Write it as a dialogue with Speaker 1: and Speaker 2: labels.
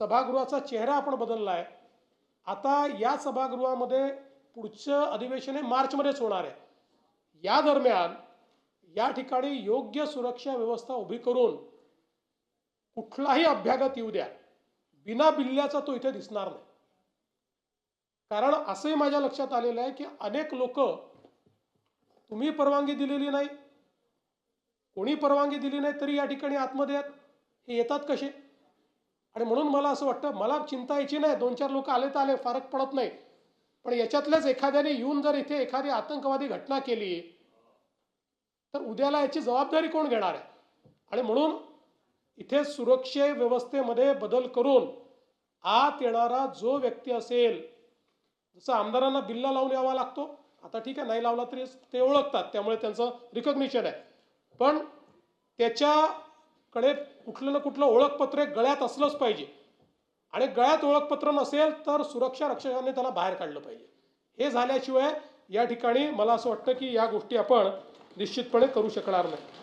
Speaker 1: सभागृहाचा चेहरा आपण बदलला आहे। आता या सभागृहामध्ये पुढचं अधिवेशन हे मार्चमध्येच होणार आहे। या दरम्यान या ठिकाणी योग्य सुरक्षा व्यवस्था उभी करून कुठलाही अभ्यागत येऊ द्या, बिना बिल्ल्याचा तो इथे दिसणार नाही। कारण असंही माझ्या लक्षात आलेलं आहे की अनेक लोक तुम्ही परवानगी दिलेली नाही, कोणी परवानगी दिली नाही तरी या ठिकाणी आतमध्ये आहेत। हे येतात कसे? आणि म्हणून मला असं वाटतं, मला चिंता याची नाही, 2-4 लोक आले तर आले, फरक पडत नाही। पण याच्यातल्याच एखाद्याने येऊन जर इथे एखादी आतंकवादी घटना केली तर उद्याला याची जबाबदारी कोण घेणार आहे? आणि म्हणून इथे सुरक्षा व्यवस्थेमध्ये बदल करून आत येणारा जो व्यक्ती असेल, जसं आमदारांना बिल्ला लावून यावा लागतो, आता ठीक आहे नाही लावला तरी ते ओळखतात, त्यामुळे त्यांचं रिकॉग्निशन आहे। पण त्याच्याकडे कुठलं ना कुठलं ओळखपत्र गळ्यात असलंच पाहिजे, आणि गळ्यात ओळखपत्र नसेल तर सुरक्षा रक्षकांनी त्याला बाहेर काढलं पाहिजे। हे झाल्याशिवाय या ठिकाणी मला असं वाटतं की या गोष्टी आपण निश्चितपणे करू शकणार नाही।